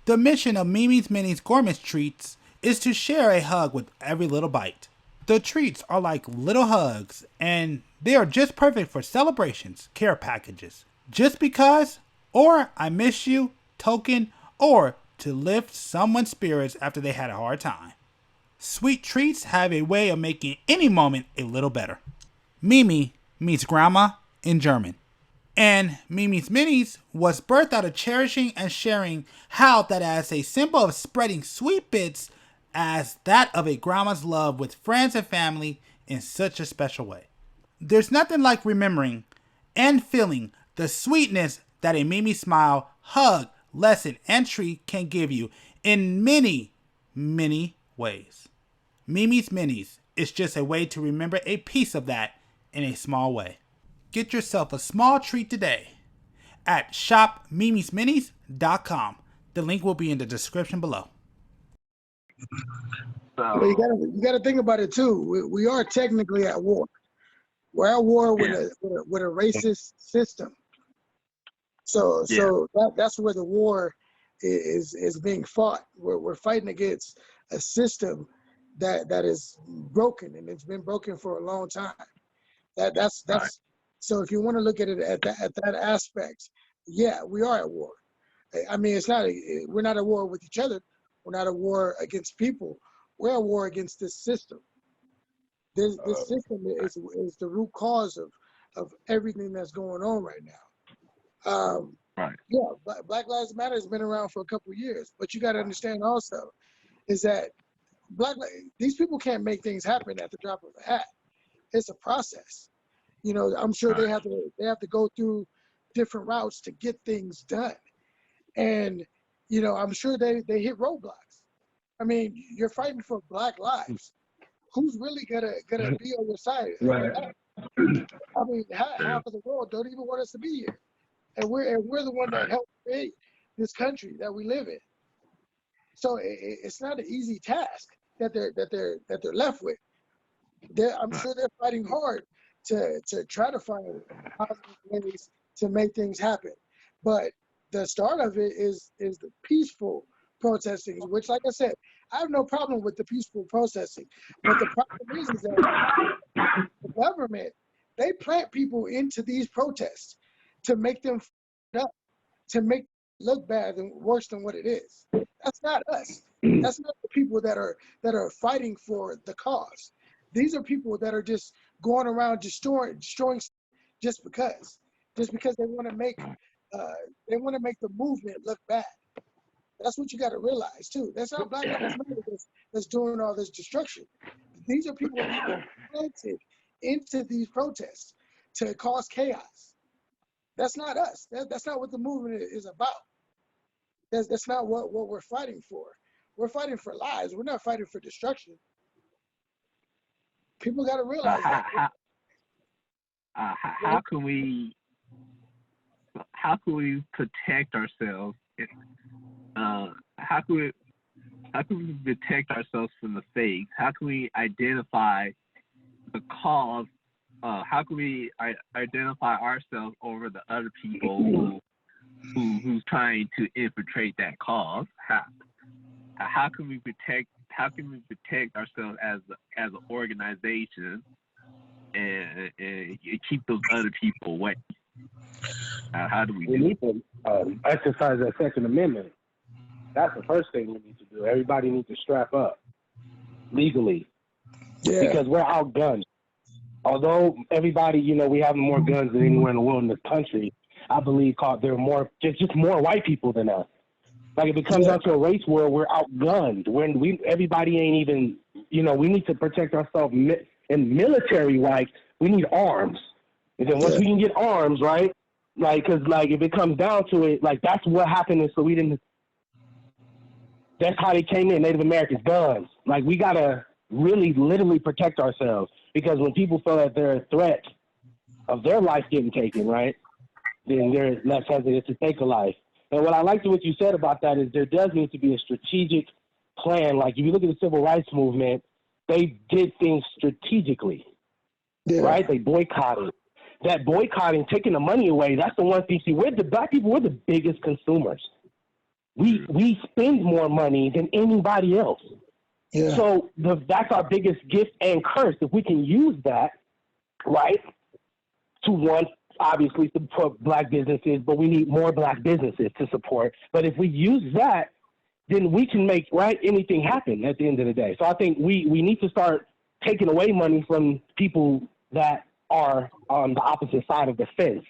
The mission of Mimi's Mini's Gourmet Treats is to share a hug with every little bite. The treats are like little hugs, and they are just perfect for celebrations, care packages, just because, or I miss you, token, or to lift someone's spirits after they had a hard time. Sweet treats have a way of making any moment a little better. Mimi means grandma in German. And Mimi's Minis was birthed out of cherishing and sharing how that as a symbol of spreading sweet bits as that of a grandma's love with friends and family in such a special way. There's nothing like remembering and feeling the sweetness that a Mimi smile, hug, lesson, and treat can give you in many, many ways. Mimi's Minis is just a way to remember a piece of that in a small way. Get yourself a small treat today at shopmimisminis.com. The link will be in the description below. Well, you gotta think about it too. We are technically at war. We're at war with a racist system. So that's where the war is being fought. We're fighting against a system that is broken, and it's been broken for a long time. That's right. So if you want to look at it at that aspect, yeah, we are at war. I mean, we're not at war with each other. We're not at war against people. We're at war against this system. This system is the root cause of everything that's going on right now. Right. Yeah, Black Lives Matter has been around for a couple of years, but you got to understand also is that these people can't make things happen at the drop of a hat. It's a process. You know, I'm sure they have to go through different routes to get things done, and you know, I'm sure they hit roadblocks. I mean, you're fighting for Black lives. Who's really gonna be on your side? Right. I mean, half of the world don't even want us to be here, and we're the one that helped create this country that we live in. So it's not an easy task that they're left with. I'm sure they're fighting hard to try to find positive ways to make things happen. But the start of it is the peaceful protesting, which, like I said, I have no problem with the peaceful protesting. But the problem is that the government, they plant people into these protests to make them up, to make it look bad and worse than what it is. That's not us. That's not the people that are fighting for the cause. These are people that are just going around destroying just because they want to make the movement look bad. That's what you got to realize too. That's not Black Lives Matter that's doing all this destruction. These are people that are planted into these protests to cause chaos. That's not us. That's not what the movement is about. That's not what we're fighting for. We're fighting for lives. We're not fighting for destruction. People got to realize that. How can we protect ourselves? How can we protect ourselves from the fakes? How can we identify the cause? How can we identify ourselves over the other people who's trying to infiltrate that cause? How can we protect ourselves as an organization and keep those other people away? How do we do? We need to exercise that Second Amendment. That's the first thing we need to do. Everybody needs to strap up legally, because we're outgunned. Although everybody, you know, we have more guns than anywhere in the world in this country, I believe there are more, just more white people than us. Like if it comes down to a race war, we're outgunned. Everybody ain't even, you know, we need to protect ourselves in military-wise. We need arms. And then once we can get arms, right? Like, cause like if it comes down to it, like that's what happened in Sweden. That's how they came in, Native Americans, guns. Like we gotta really literally protect ourselves, because when people feel that they're a threat of their life getting taken, right, then they're less hesitant to take a life. And what I liked what you said about that is there does need to be a strategic plan. Like if you look at the civil rights movement, they did things strategically, right? They boycotted. That boycotting, taking the money away, that's the one thing. See, we're the black people, we're the biggest consumers. we spend more money than anybody else. Yeah. So that's our biggest gift and curse. If we can use that, right, to one, obviously support black businesses, but we need more black businesses to support. But if we use that, then we can make anything happen at the end of the day. So I think we need to start taking away money from people that are on the opposite side of the fence,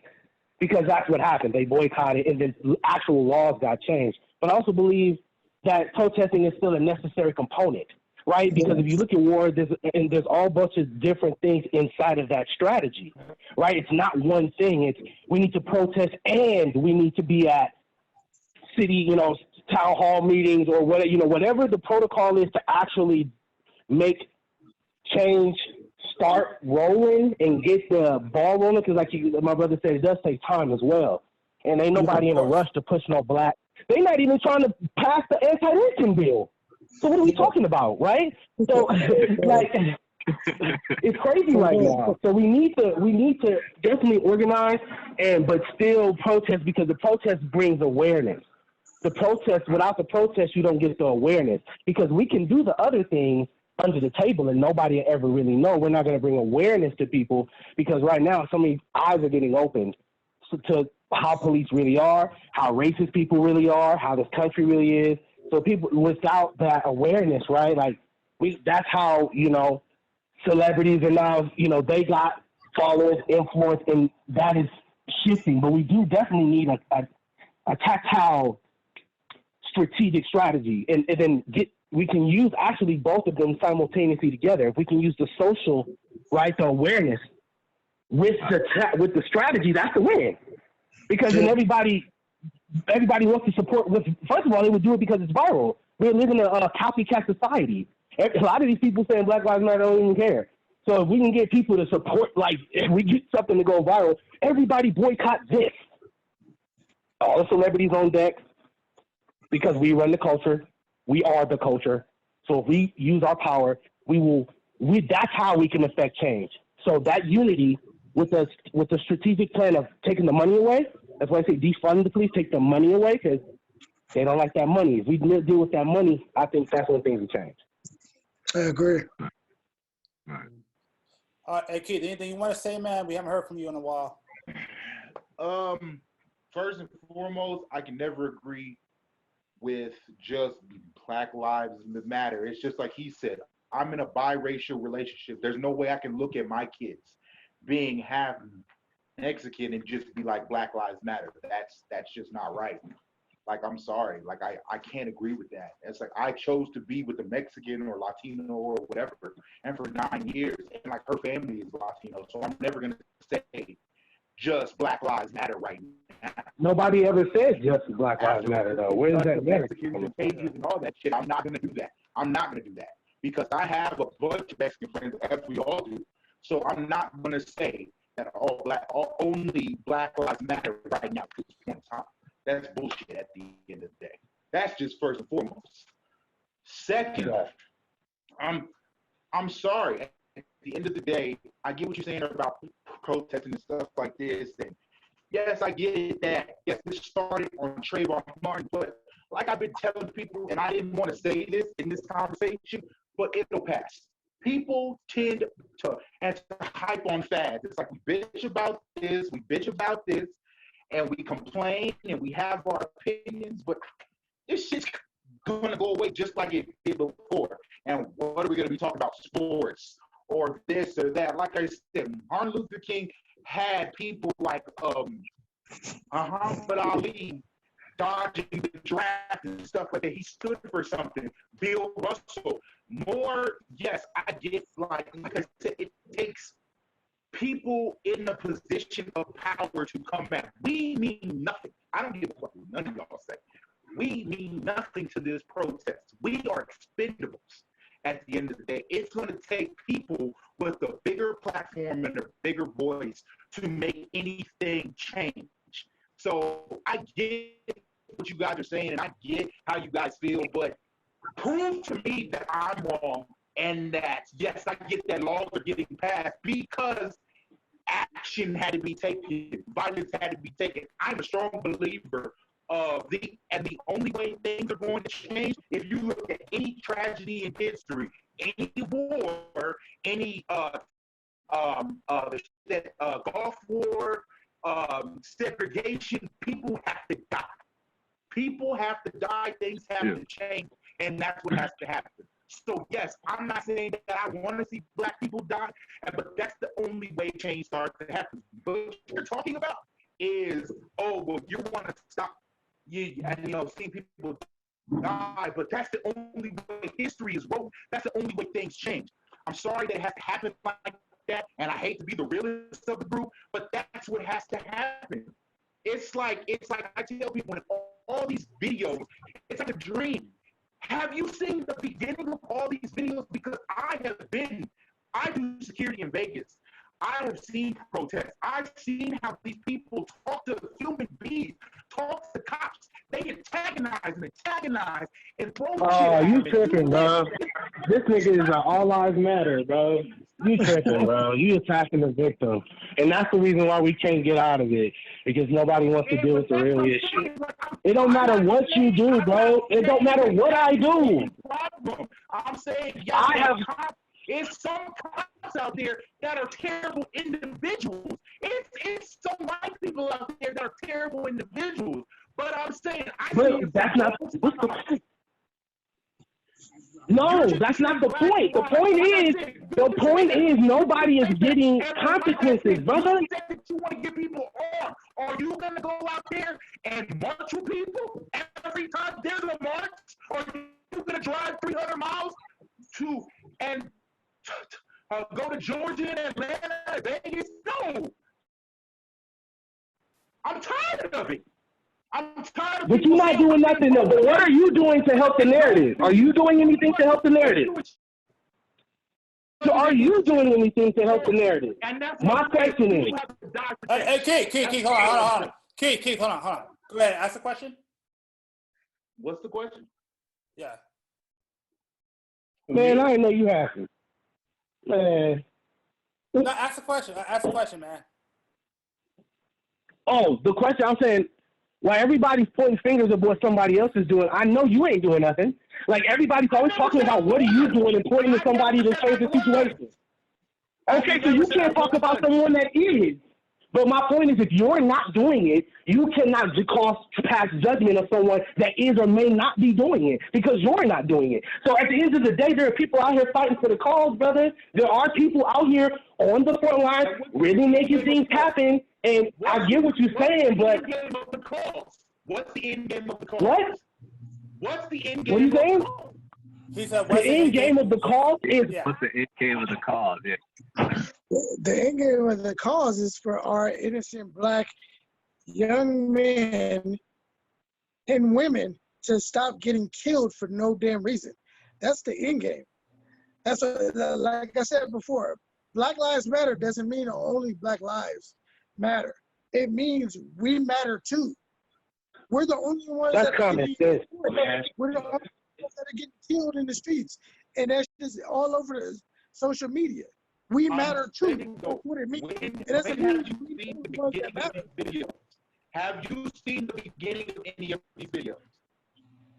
because that's what happened. They boycotted, and then actual laws got changed. But I also believe that protesting is still a necessary component, right? Because if you look at war, there's all bunch of different things inside of that strategy, right? It's not one thing. It's we need to protest and we need to be at city, town hall meetings or whatever the protocol is to actually make change start rolling and get the ball rolling. Because like my brother said, it does take time as well. And ain't nobody in a rush to push no black. They're not even trying to pass the anti-lynching bill. So what are we talking about, right? So like it's crazy right now. So we need to definitely organize but still protest, because the protest brings awareness. The protest, without the protest, you don't get the awareness, because we can do the other things under the table and nobody will ever really know. We're not going to bring awareness to people, because right now so many eyes are getting opened to how police really are, how racist people really are, how this country really is. So people, without that awareness, right? Like that's how, celebrities are now, they got followers, influence, and that is shifting. But we do definitely need a tactile strategic strategy, and then we can use actually both of them simultaneously together. If we can use the social, right, the awareness with the strategy, that's the win. Because then everybody wants to support. First of all, they would do it because it's viral. We're living in a copycat society. A lot of these people saying Black Lives Matter don't even care. So if we can get people to support, like if we get something to go viral, everybody boycott this. All the celebrities on deck, because we run the culture. We are the culture. So if we use our power, that's how we can affect change. So that unity with the strategic plan of taking the money away, that's why I say defund the police, take the money away, because they don't like that money. If we deal with that money, I think that's when things will change. I agree. Hey, Keith, anything you want to say, man? We haven't heard from you in a while. First and foremost, I can never agree with just Black Lives Matter. It's just like he said, I'm in a biracial relationship. There's no way I can look at my kids being half Mexican and just be like Black Lives Matter. That's just not right. Like, I'm sorry. Like, I can't agree with that. It's like I chose to be with a Mexican or Latino or whatever, and for 9 years, and like her family is Latino, so I'm never gonna say just Black Lives Matter right now. Nobody ever said just Black Lives Matter, though. Where is that Mexicans and pages and all that shit? I'm not gonna do that. I'm not gonna do that, because I have a bunch of Mexican friends, as we all do. So I'm not gonna say that only Black Lives Matter right now at this point in time. That's bullshit at the end of the day. That's just first and foremost. Second, I'm sorry. At the end of the day, I get what you're saying about protesting and stuff like this. And yes, I get it that yes, this started on Trayvon Martin, but like I've been telling people, and I didn't want to say this in this conversation, but it'll pass. People tend to hype on fads. It's like we bitch about this, and we complain and we have our opinions, but this shit's gonna go away just like it did before. And what are we gonna be talking about? Sports or this or that? Like I said, Martin Luther King had people like Muhammad Ali dodging the draft and stuff like that. He stood for something. Bill Russell. Yes, I get like I said, it takes people in a position of power to come back. We mean nothing. I don't give a fuck what none of y'all say. We mean nothing to this protest. We are expendables at the end of the day. It's going to take people with a bigger platform and a bigger voice to make anything change. So I get what you guys are saying, and I get how you guys feel, but prove to me that I'm wrong, and that, yes, I get that laws are getting passed because action had to be taken, violence had to be taken. I'm a strong believer the only way things are going to change, if you look at any tragedy in history, any war, any Gulf War, segregation, people have to die. People have to die, things have to change, and that's what has to happen. So yes, I'm not saying that I want to see black people die, but that's the only way change starts to happen. But what you're talking about is, oh, well, you want to stop, seeing people die, but that's the only way history is wrote. That's the only way things change. I'm sorry that it has to happen like that, and I hate to be the realist of the group, but that's what has to happen. It's like I tell people in all these videos, it's like a dream. Have you seen the beginning of all these videos? Because I do security in Vegas. I have seen protests. I've seen how these people talk to human beings, talk to cops. They antagonize and throw shit at you them. tripping, bro. This nigga is an all lives matter, bro. You tripping, bro. You attacking the victim. And that's the reason why we can't get out of it. Because nobody wants to deal with the real issue. It don't matter what you do, bro. It don't matter what I do. I'm saying, yes, it's some cops out there that are terrible individuals. It's some white people out there that are terrible individuals. But I'm saying, that's not. No, that's not the point. The point is nobody is getting consequences, brother. You said that you want to get people armed. Are you going to go out there and march with people every time there's a march? Or are you going to drive 300 miles to go to Georgia and Atlanta and Vegas? No. I'm tired of it. But you're not doing nothing though. But what are you doing to help the narrative? Are you doing anything to help the narrative? So are you doing anything to help the narrative? My question is. Hey, Keith, hold on. Keith, hold on. Go ahead, ask the question. What's the question? Yeah. Man, I didn't know you had to. Man. No, ask the question, man. Oh, the question I'm saying, while everybody's pointing fingers at what somebody else is doing, I know you ain't doing nothing. Like, everybody's always talking about what are you doing and pointing to somebody to change the situation. Okay, so you can't talk about someone that is. But my point is, if you're not doing it, you cannot pass judgment of someone that is or may not be doing it because you're not doing it. So at the end of the day, there are people out here fighting for the cause, brother. There are people out here on the front lines really making things happen. And I get what you're saying, but what's the end game of the cause? What? What's the end game? What are you saying? He said, the end game of the cause is. What's the end game of the cause? Yeah. The end game of the cause is for our innocent black young men and women to stop getting killed for no damn reason. That's the end game. That's like I said before. Black Lives Matter doesn't mean only black lives matter. It means we matter too. We're the only ones We're the only ones that are getting killed in the streets, and that's just all over the social media. We matter too. That's what it means. It doesn't mean Have you seen the beginning of any of these videos?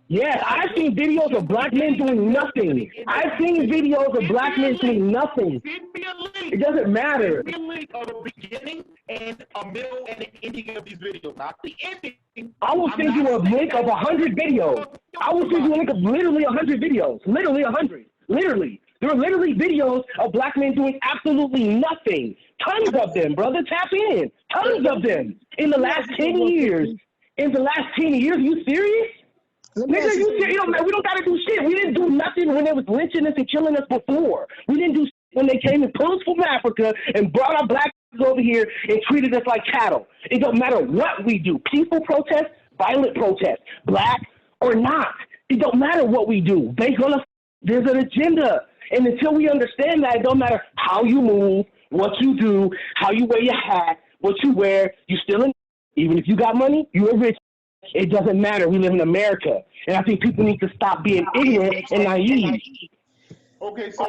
Yeah, I've seen videos of black men doing nothing. I've seen videos of black men doing nothing. It doesn't matter. Send me a link of the beginning and a middle and an ending of these videos. Not the ending. I will send you a link of 100 videos. I will send you a link of literally 100 videos. Literally 100. Literally. There are literally videos of black men doing absolutely nothing. Tons of them, brother. Tap in. Tons of them. In the last 10 years. In the last 10 years, you serious? Nigga, you serious? We don't gotta do shit. We didn't do nothing when they was lynching us and killing us before. We didn't do shit when they came and pulled us from Africa and brought our black over here and treated us like cattle. It don't matter what we do. Peaceful protest, violent protest, black or not. It don't matter what we do. There's an agenda. And until we understand that, it don't matter how you move, what you do, how you wear your hat, what you wear, you still in. Even if you got money, you're rich. It doesn't matter. We live in America. And I think people need to stop being ignorant and naive. Okay, so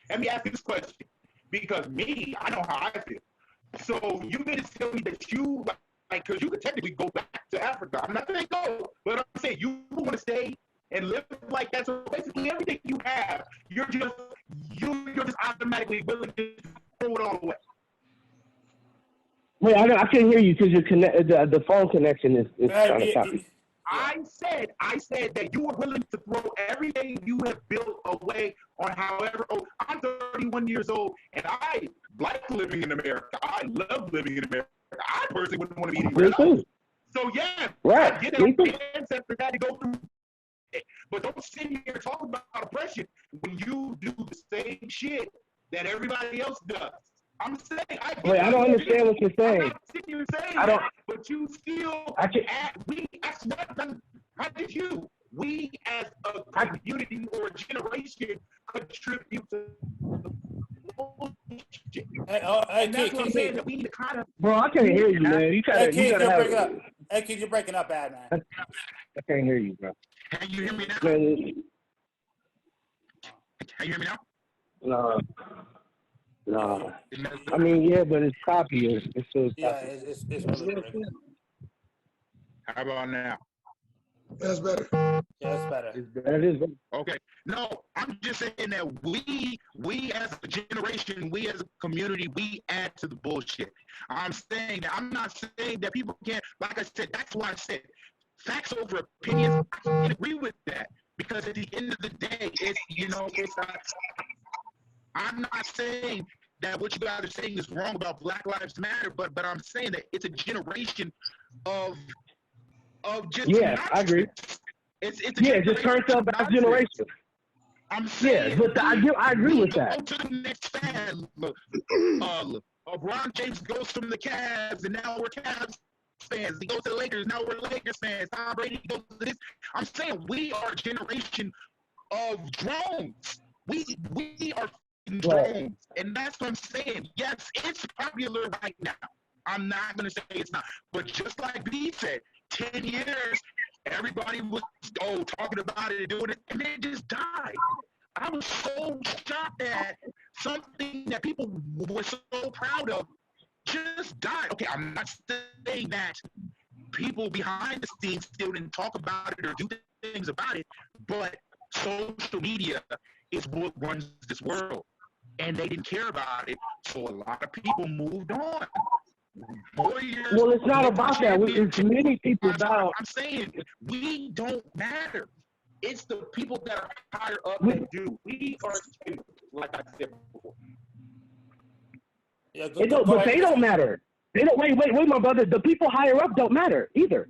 let me ask you this question. Because me, I know how I feel. So you mean to tell me that you like, because you could technically go back to Africa. I'm not saying go, but I'm saying you want to stay and live like that. So basically, everything you have, you're just automatically willing to throw it all away. Wait, I can't hear you because the phone connection is kind of choppy. I said that you were willing to throw everything you have built away on however old. I'm 31 years old, and I like living in America. I love living in America. I personally wouldn't want to be anywhere else. So yeah, right. I get that ancestors had to go through it. But don't sit here and talk about oppression when you do the same shit that everybody else does. I'm saying, wait, I don't understand what you're saying. I'm not sitting here saying I don't. That, but you still, how did you? We as a community or a generation contribute to. Hey, that's what I'm saying. That we need to kind of. Bro, I can't hear you, man. You gotta have. Up. Hey, kid, you're breaking up bad, man. I can't hear you, bro. Can you hear me now? Man, can you hear me now? No. I mean, yeah, but it's choppy. It's still choppy. Yeah, it's really breaking. How about now? That's better. Yeah, it's better. That is better. Okay. No, I'm just saying that we as a generation, we as a community, we add to the bullshit. I'm saying that I'm not saying that people can't, like I said, that's why I said facts over opinions. I can't agree with that because at the end of the day, I'm not saying that what you guys are saying is wrong about Black Lives Matter, but I'm saying that it's a generation of just I agree. It's just turned up our generation. I'm saying, but I agree with that. Go to the next fan. LeBron James goes from the Cavs, and now we're Cavs fans. He goes to the Lakers, now we're Lakers fans. Tom Brady goes to this. I'm saying we are a generation of drones. We are drones, and that's what I'm saying. Yes, it's popular right now. I'm not going to say it's not, but just like B said, 10 years, everybody was talking about it and doing it, and then it just died. I was so shocked that something that people were so proud of just died. Okay, I'm not saying that people behind the scenes still didn't talk about it or do things about it, but social media is what runs this world, and they didn't care about it, so a lot of people moved on. Warriors, well, it's not about that. It's many people about. I'm saying we don't matter. It's the people that are higher up that do. We are, like I said before. Yeah, but they don't matter. They don't. Wait, my brother. The people higher up don't matter either.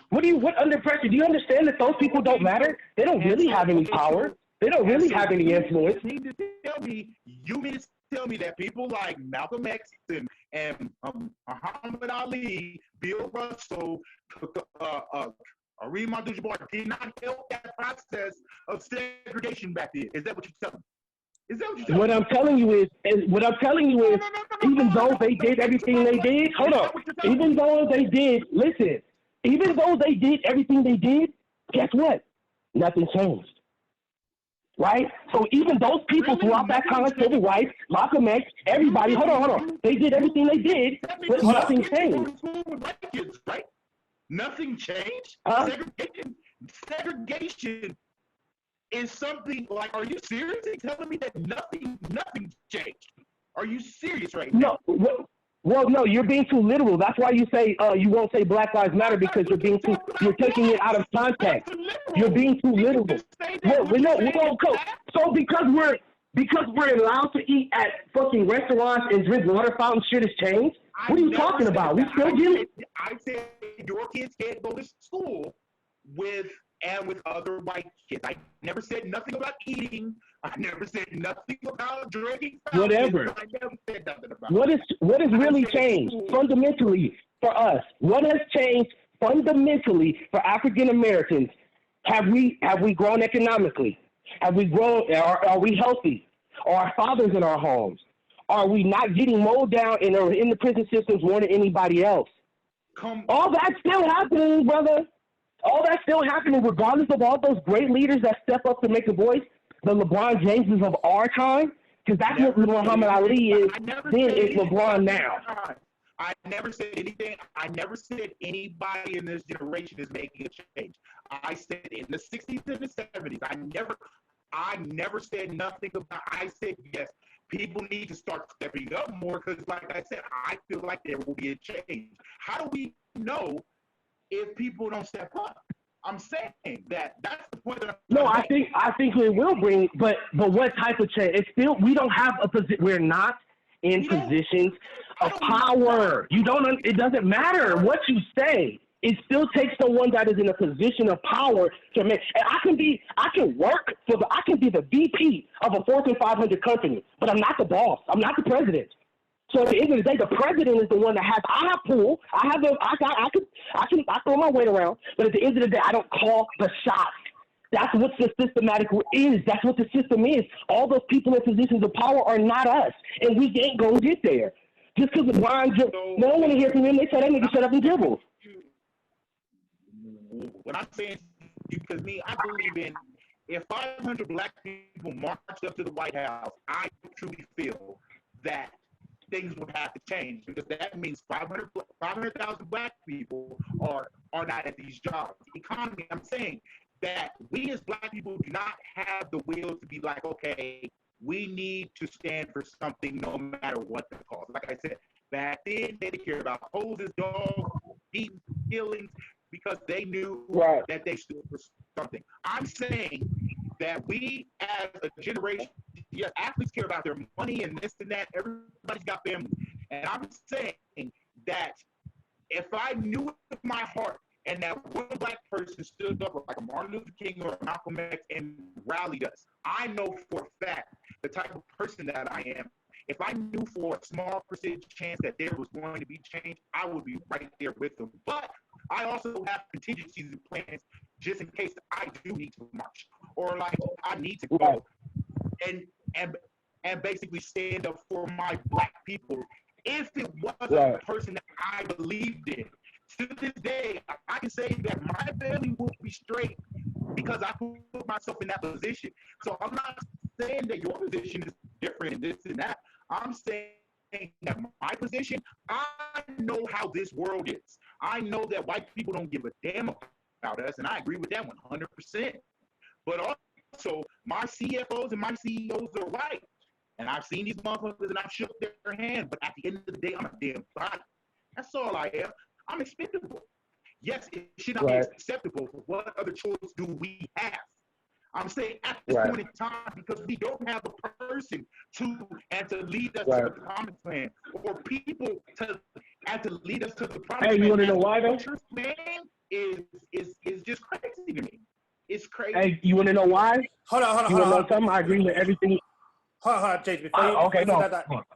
What under pressure? Do you understand that those people don't matter? They don't really have any power. They don't really have any influence. You mean to tell me that people like Malcolm X and Muhammad Ali, Bill Russell, Kareem Abdul-Jabbar did not help that process of segregation back then? Is that what you're telling me? Is that what you're telling me? What I'm telling you is, even though they did everything they did, hold on. Even though they did everything they did, guess what? Nothing changed. Right? So even those people throughout that time, civil rights, Malcolm X, everybody, hold on. They did everything they did, but nothing changed. Right? Nothing changed? Segregation is something like, are you serious? You're telling me that nothing changed? Are you serious right now? No. Well, no, you're being too literal. That's why you say you won't say Black Lives Matter, because you're taking it out of context. You're being too literal. So because we're allowed to eat at fucking restaurants and drink water fountains, shit has changed. What are you talking about? We still do. I said your kids can't go to school with other white kids. I never said nothing about eating. I never said nothing about drinking. Whatever. I never said nothing about what has really changed fundamentally for us? What has changed fundamentally for African Americans? Have we grown economically? Have we grown? Are we healthy? Are our fathers in our homes? Are we not getting mowed down in the prison systems more than anybody else? All that's still happening, brother. All that's still happening, regardless of all those great leaders that step up to make a voice. The LeBron Jameses of our time, because that's what Muhammad Ali is. Then it's LeBron now. I never said anything. I never said anybody in this generation is making a change. I said in the 60s and the 70s. I never said nothing about. I said yes. People need to start stepping up more because, like I said, I feel like there will be a change. How do we know if people don't step up? I'm saying that's the point that I'm No, I think it will bring, but what type of change? It's still, we don't have a position. We're not in positions of power. You don't. It doesn't matter what you say. It still takes someone that is in a position of power to make. And I can be the VP of a Fortune 500 company, but I'm not the boss. I'm not the president. So at the end of the day, the president is the one that has. I have pull. I throw my weight around, but at the end of the day, I don't call the shots. That's what the systematic is. That's what the system is. All those people in positions of power are not us, and we ain't gonna get there. Just because of Brian, no one want to hear from him. They say that nigga shut up and dribble. What I'm saying, because I believe in if 500 black people marched up to the White House, I truly feel that things would have to change because that means 500,000 black people are not at these jobs. The economy, I'm saying that we as black people do not have the will to be like, okay, we need to stand for something no matter what the cost. Like I said, back then they didn't care about hoses, dogs, beating, killings, because they knew that they stood for something. I'm saying that we as a generation, yes, athletes care about their money and this and that. Everybody's got family. And I'm saying that if I knew in my heart and that one black person stood up like a Martin Luther King or a Malcolm X and rallied us, I know for a fact the type of person that I am. If I knew for a small percentage chance that there was going to be change, I would be right there with them. But I also have contingencies and plans just in case I do need to march or like I need to go and basically stand up for my black people. If it wasn't a person that I believed in, to this day, I can say that my family will be straight because I put myself in that position. So I'm not saying that your position is different and this and that. I'm saying that my position, I know how this world is. I know that white people don't give a damn about us, and I agree with that 100%. But also, my CFOs and my CEOs are white. And I've seen these motherfuckers and I've shook their hand, but at the end of the day, I'm a damn body. That's all I am. I'm expendable. Yes, it should not be acceptable, but what other choice do we have? I'm saying at this point in time, because we don't have a person to lead us to the promised land, or people to lead us to the promised land. Hey, you want to know why though? Man is just crazy to me. It's crazy. Hey, you want to know why? Hold on. You want to know something? I agree with everything. Hold on, James. Before you, okay, no.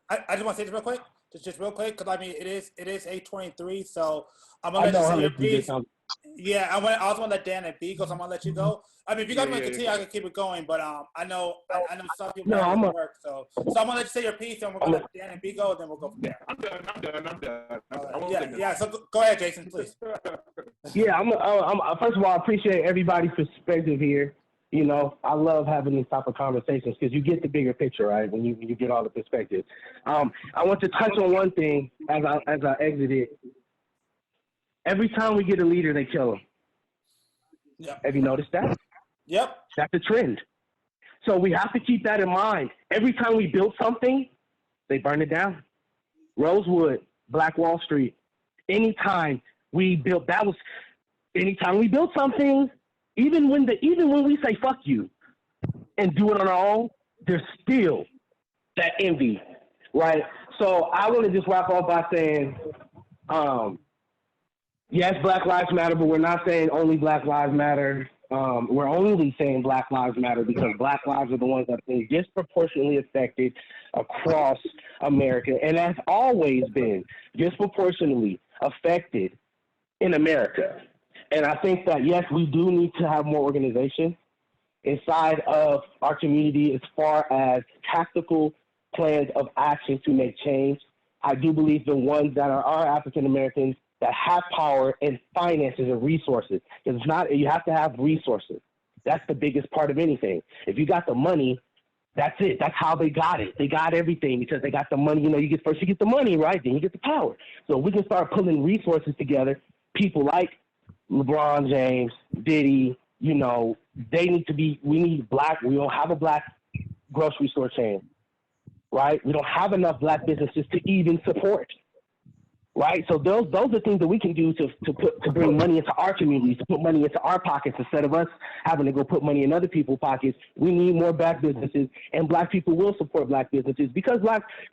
I just want to say this real quick. Just real quick, because I mean it is 8:23, so I'm gonna let you say your piece. Yeah, I also want to let Dan and B go, so I'm gonna let you go. I mean, if you guys want to continue, I can keep it going, but I know some people have to work, so I'm gonna let you say your piece, and we're gonna let Dan and B go, and then we'll go from there. I'm done. Yeah. So go ahead, Jason, please. Yeah, I'm first of all, I appreciate everybody's perspective here. You know, I love having these type of conversations because you get the bigger picture, right? When you get all the perspectives. I want to touch on one thing as I exited. Every time we get a leader, they kill him. Yep. Have you noticed that? Yep. That's a trend. So we have to keep that in mind. Every time we build something, they burn it down. Rosewood, Black Wall Street. Anytime we built something, even when we say fuck you and do it on our own, there's still that envy, right? So I want to just wrap up by saying, yes, Black Lives Matter, but we're not saying only Black Lives Matter. We're only saying Black Lives Matter because Black lives are the ones that have been disproportionately affected across America and has always been disproportionately affected in America. And I think that, yes, we do need to have more organization inside of our community as far as tactical plans of action to make change. I do believe the ones that are African Americans that have power and finances and resources. It's not, you have to have resources. That's the biggest part of anything. If you got the money, That's it. That's how they got it. They got everything because they got the money. You know, you get the money, right? Then you get the power. So we can start pulling resources together. People like LeBron James, Diddy, you know, they need to be. We don't have a black grocery store chain, right? We don't have enough black businesses to even support. Right, so those are things that we can do to bring money into our communities, to put money into our pockets instead of us having to go put money in other people's pockets. We need more black businesses, and black people will support black businesses because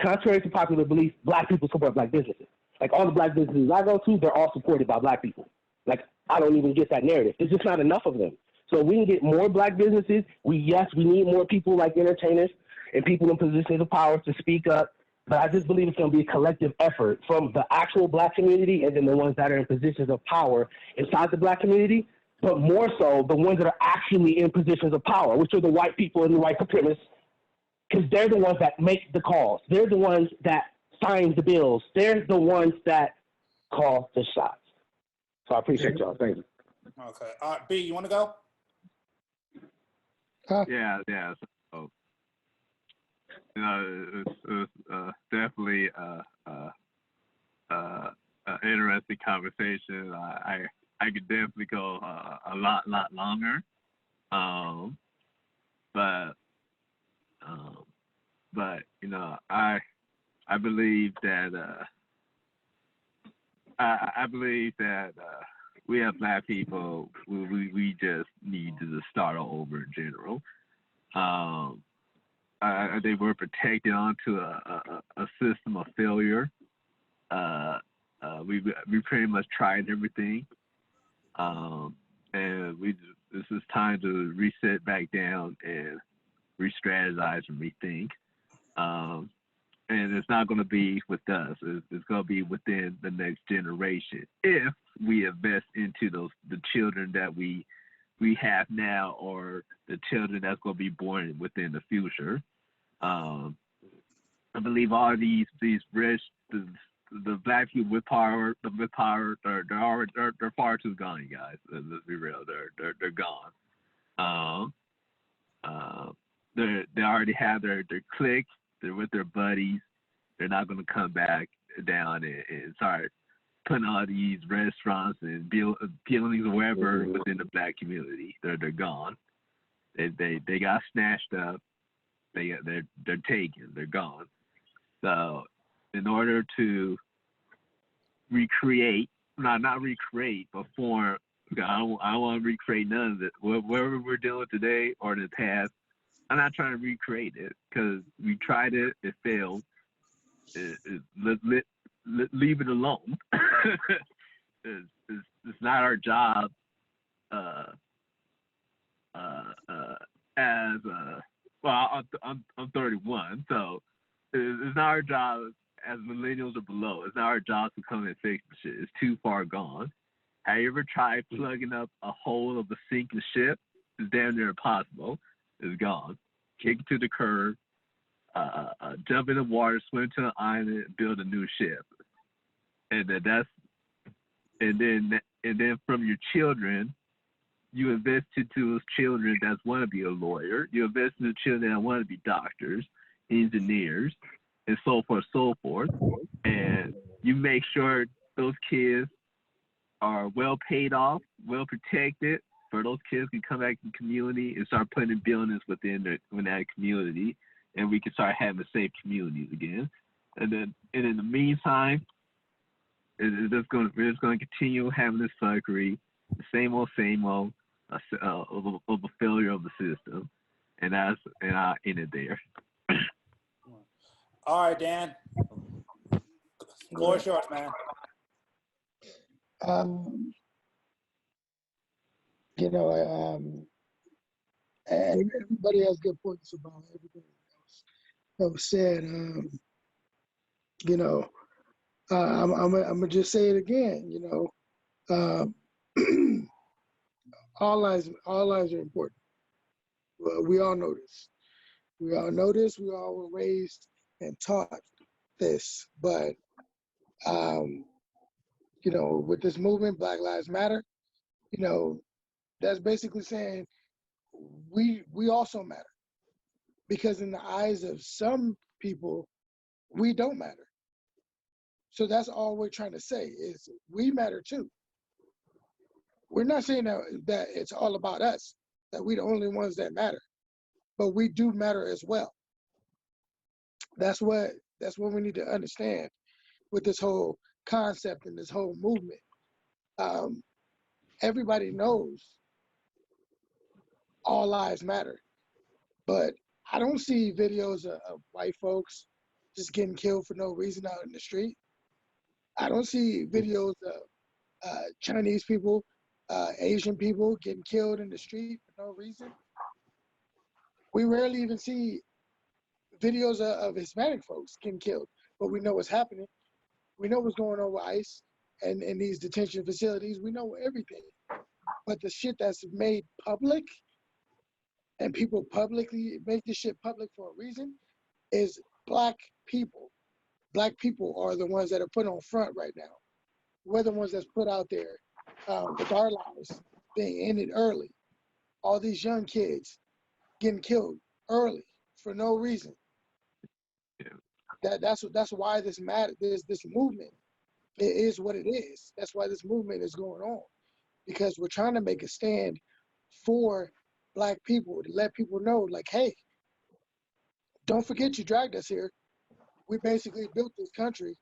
contrary to popular belief, black people support black businesses. Like all the black businesses I go to, they're all supported by black people. Like I don't even get that narrative. There's just not enough of them. So we can get more black businesses. We need more people like entertainers and people in positions of power to speak up. But I just believe it's going to be a collective effort from the actual black community and then the ones that are in positions of power inside the black community, but more so the ones that are actually in positions of power, which are the white people and the white supremacists, because they're the ones that make the calls. They're the ones that sign the bills. They're the ones that call the shots. So I appreciate y'all. Thank you. Okay. B, you want to go? Yeah. So, you know, it's definitely an interesting conversation. I could definitely go a lot longer, but you know, I believe that I believe that we have black people. We just need to just start all over in general. They were protected onto a system of failure. We pretty much tried everything, and this is time to reset back down and re-strategize and rethink. And it's not going to be with us. It's going to be within the next generation if we invest into the children that we have now, or the children that's going to be born within the future. I believe all these rich, the black people with power, they're far too gone, you guys. Let's be real, they're gone. They already have their clique. They're with their buddies. They're not going to come back down and start putting all these restaurants and buildings or wherever within the black community. They're gone. They got snatched up. They're taken. They're gone. So in order to recreate, not recreate, but form. I don't want to recreate none of it. Whatever we're doing today or the past, I'm not trying to recreate it because we tried it. It failed. Leave it alone. It's not our job I'm 31, so it's not our job as millennials or below. It's not our job to come and fix the shit. It's too far gone. Have you ever tried plugging up a hole of a sinking ship? It's damn near impossible. It's gone. Kick it to the curb, jump in the water, swim to an island, build a new ship. And then from your children, you invest into those children that want to be a lawyer. You invest in the children that want to be doctors, engineers, and so forth. And you make sure those kids are well paid off, well protected, for those kids can come back to the community and start putting buildings within that community, and we can start having safe communities again. And in the meantime, it's just going to continue having this fuckery, the same old of a failure of the system, and I end it there. All right, Dan. Floor is yours, man. And everybody has good points about everything else that was said. I'm gonna just say it again. All lives are important. Well, we all know this. We all know this. We all were raised and taught this. But with this movement, Black Lives Matter, that's basically saying we also matter. because in the eyes of some people, we don't matter. So that's all we're trying to say is we matter too. We're not saying that it's all about us, that we're the only ones that matter, but we do matter as well. That's what we need to understand with this whole concept and this whole movement. Everybody knows all lives matter, but I don't see videos of white folks just getting killed for no reason out in the street. I don't see videos of Chinese people, Asian people getting killed in the street for no reason. We rarely even see videos of Hispanic folks getting killed, but we know what's happening. We know what's going on with ICE and in these detention facilities. We know everything. But the shit that's made public and people publicly make this shit public for a reason is black people. Black people are the ones that are put on front right now. We're the ones that's put out there with our lives being ended early. All these young kids getting killed early for no reason. That's why this matter. This movement is what it is. That's why this movement is going on, because we're trying to make a stand for black people to let people know, like, hey, don't forget you dragged us here. We basically built this country.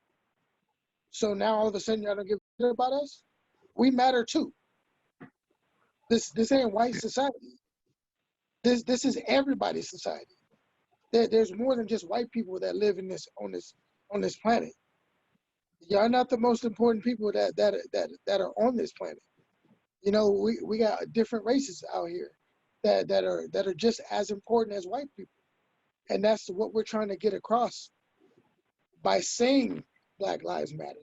So now all of a sudden y'all don't give a shit about us? We matter too. This ain't white society. This is everybody's society. There's more than just white people that live in on this planet. Y'all not the most important people that are on this planet. You know, we got different races out here that are just as important as white people. And that's what we're trying to get across by saying Black Lives Matter.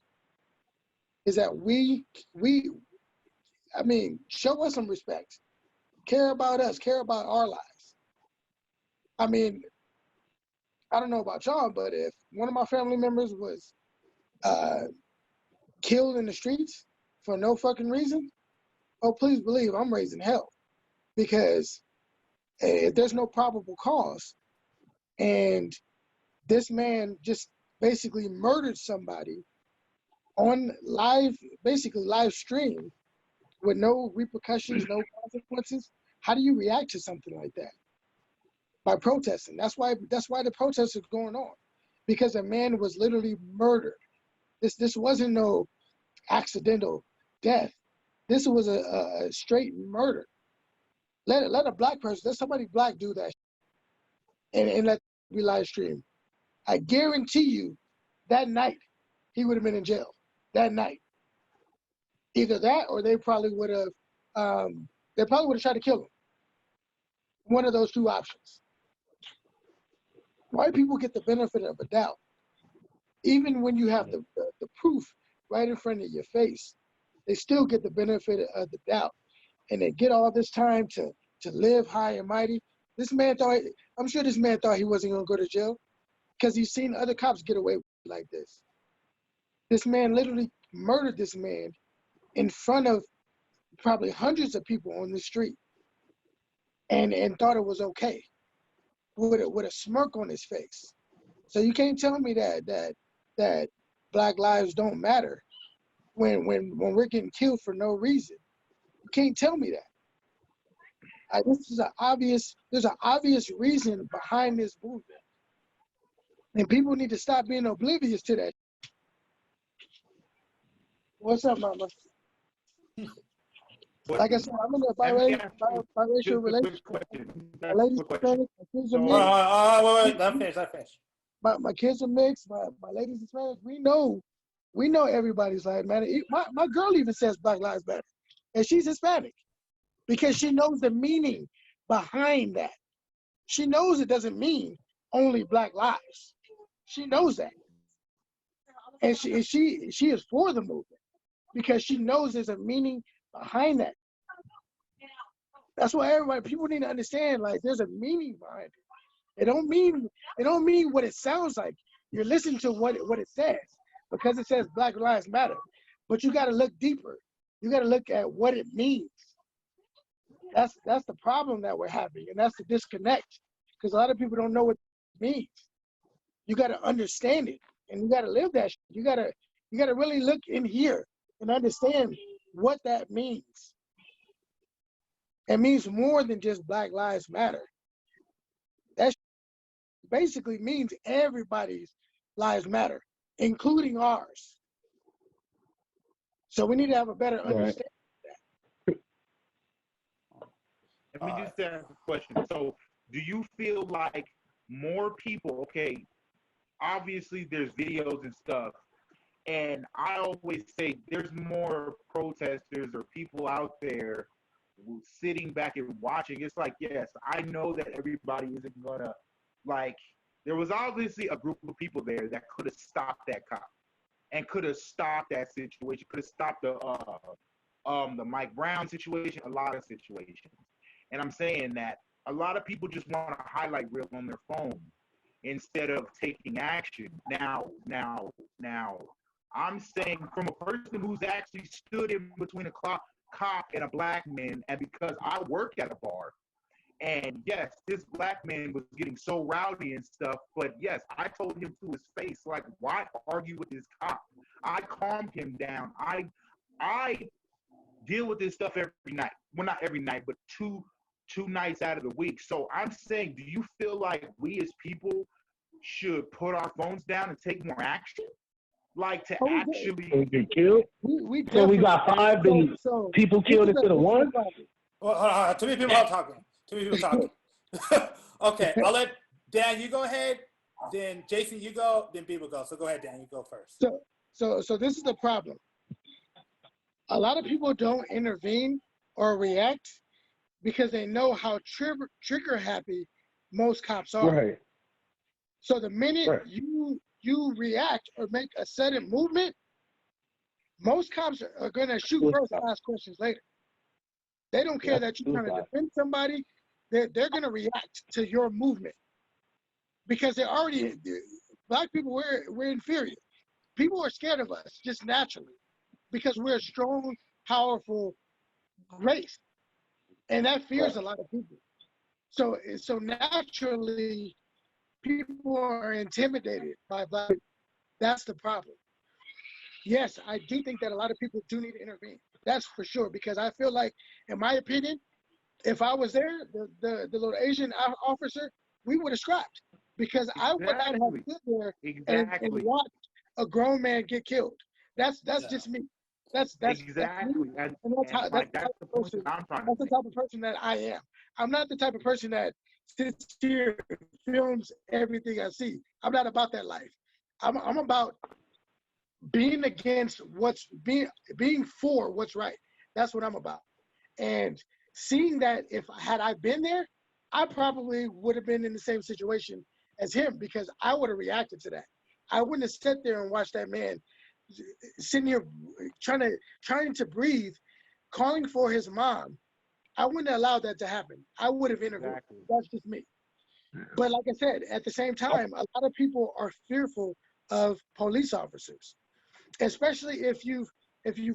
Is that I mean, show us some respect. Care about us, care about our lives. I mean, I don't know about y'all, but if one of my family members was killed in the streets for no fucking reason, oh, please believe I'm raising hell. Because if there's no probable cause and this man just basically murdered somebody on basically live stream with no repercussions, no consequences, how do you react to something like that? By protesting. That's why the protest is going on, because a man was literally murdered. This wasn't no accidental death. This was a straight murder. Let a black person, let somebody black do that and let it be live stream. I guarantee you that night he would have been in jail. That night. Either that or they probably would have tried to kill him. One of those two options. White people get the benefit of a doubt. Even when you have the proof right in front of your face, they still get the benefit of the doubt. And they get all this time to live high and mighty. I'm sure this man thought he wasn't gonna go to jail because he's seen other cops get away like this. This man literally murdered this man in front of probably hundreds of people on the street and thought it was okay with a smirk on his face. So you can't tell me that Black lives don't matter when we're getting killed for no reason. You can't tell me that. There's an obvious reason behind this movement. And people need to stop being oblivious to that. What's up, mama? Like I said, I'm in a biracial relationship. My lady's Hispanic, my kids are mixed. Wait, let me finish. My kids are mixed. My lady's Hispanic. We know everybody's lives matter. My girl even says Black Lives Matter, and she's Hispanic because she knows the meaning behind that. She knows it doesn't mean only Black lives. She knows that, and she is for the movement because she knows there's a meaning behind that. That's why people need to understand, like, there's a meaning behind it. It don't mean what it sounds like. You're listening to what it says because it says Black Lives Matter, but you got to look deeper. You got to look at what it means. That's the problem that we're having, and that's the disconnect. because a lot of people don't know what it means. You got to understand it, and you got to live that shit. You got to really look in here and understand what that means. It means more than just Black Lives Matter. That basically means everybody's lives matter, including ours. So we need to have a better understanding of that. Let me just ask a question. So, do you feel like more people, okay, obviously there's videos and stuff, and I always say there's more protesters or people out there sitting back and watching. It's like, yes, I know that everybody isn't gonna, like, there was obviously a group of people there that could have stopped that cop and could have stopped that situation, could have stopped the Mike Brown situation, a lot of situations. And I'm saying that a lot of people just want to highlight reel on their phone instead of taking action. Now, I'm saying from a person who's actually stood in between a cop and a black man, and because I work at a bar, and yes, this black man was getting so rowdy and stuff, but yes, I told him to his face, like, why argue with this cop? I calmed him down. I deal with this stuff every night. Well, not every night, but two nights out of the week. So I'm saying, do you feel like we as people should put our phones down and take more action? Like to actually get killed? So we got 5 people killed instead of 1? Well, hold on. Too many people are talking. Okay, I'll let Dan, you go ahead. Then Jason, you go. Then Bieber go. So go ahead, Dan. You go first. So this is the problem. A lot of people don't intervene or react because they know how trigger happy most cops are. Right. So the minute you react or make a sudden movement, most cops are going to shoot first and ask questions later. They don't care that you're trying to defend somebody. They're going to react to your movement because they're already, black people, we're inferior. People are scared of us just naturally because we're a strong, powerful race. And that fears a lot of people. So naturally, people are intimidated by black people. That's the problem. Yes, I do think that a lot of people do need to intervene. That's for sure, because I feel like, in my opinion, if I was there, the little Asian officer, we would have scrapped, because I would not have stood there and watched a grown man get killed. That's just me. That's exactly. That's the type of person that I am. I'm not the type of person that sits here and films everything I see. I'm not about that life. I'm about being against being for what's right. That's what I'm about. And seeing that, had I been there, I probably would have been in the same situation as him, because I would have reacted to that. I wouldn't have sat there and watched that man sitting here trying to breathe, calling for his mom. I wouldn't have allowed that to happen. I would have intervened. Exactly. That's just me. But like I said, at the same time, a lot of people are fearful of police officers, especially if you've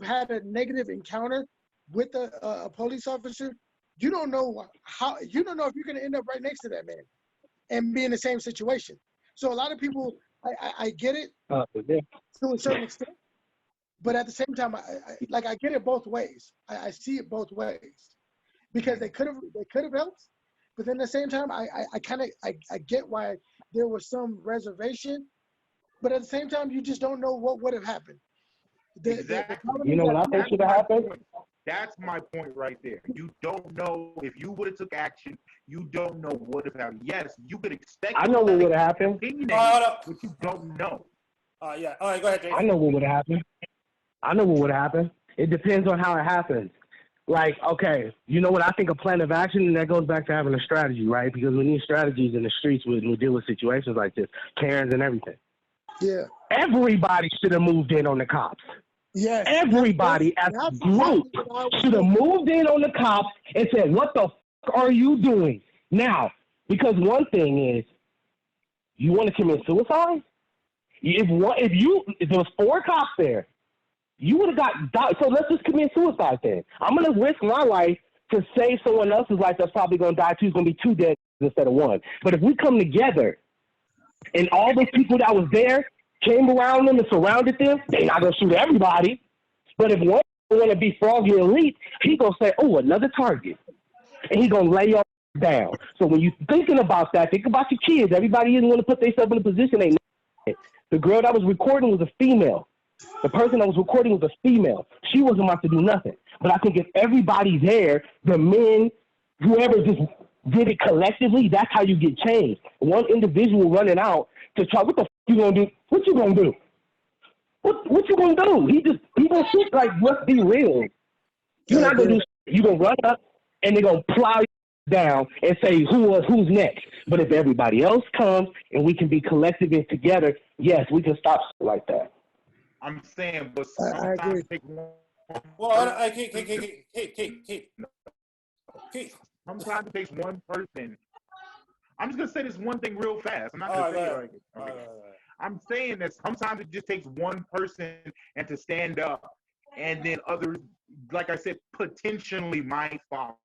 had a negative encounter with a police officer. You don't know if you're going to end up right next to that man and be in the same situation. So a lot of people, I get it to a certain extent, but at the same time, I get it both ways. I see it both ways, because they could have helped, but then at the same time, I get why there was some reservation, but at the same time, you just don't know what would have happened. You know what I think should have happened? That's my point right there. You don't know if you would have took action. You don't know what would have happened. Yes, you could expect. I know what would have happened. But you don't know. Yeah. All right, go ahead, Jason. I know what would have happened. It depends on how it happens. Like, okay, you know what? I think a plan of action, and that goes back to having a strategy, right? Because we need strategies in the streets when we deal with situations like this, Karens and everything. Yeah. Everybody should have moved in on the cops. Yes. Everybody as a group should have moved in on the cops and said, what the fuck are you doing? Now, because one thing is, you want to commit suicide? If there was 4 cops there, you would have got, so let's just commit suicide then. I'm going to risk my life to save someone else's life that's probably going to die too. It's going to be 2 dead instead of one. But if we come together and all those people that was there came around them and surrounded them, they not gonna shoot everybody. But if one want to be Froggy Elite, he gonna say, "Oh, another target," and he gonna lay y'all down. So when you thinking about that, think about your kids. Everybody isn't gonna put themselves in a position they. The girl that was recording was a female. The person that was recording was a female. She wasn't about to do nothing. But I think if everybody's there, the men, whoever just did it collectively, that's how you get change. One individual running out to try, what the f you gonna do? What you gonna do? What you gonna do? He gonna shoot like, let's be real. You're not gonna do shit. You gonna run up and they're gonna plow you down and say who's next. But if everybody else comes and we can be collective and together, yes, we can stop shit like that. I'm saying, but I agree. Well, Keith. Sometimes it takes one person. I'm just gonna say this one thing real fast. I'm not gonna say it like okay. I'm saying that sometimes it just takes one person and to stand up, and then others, like I said, potentially might follow.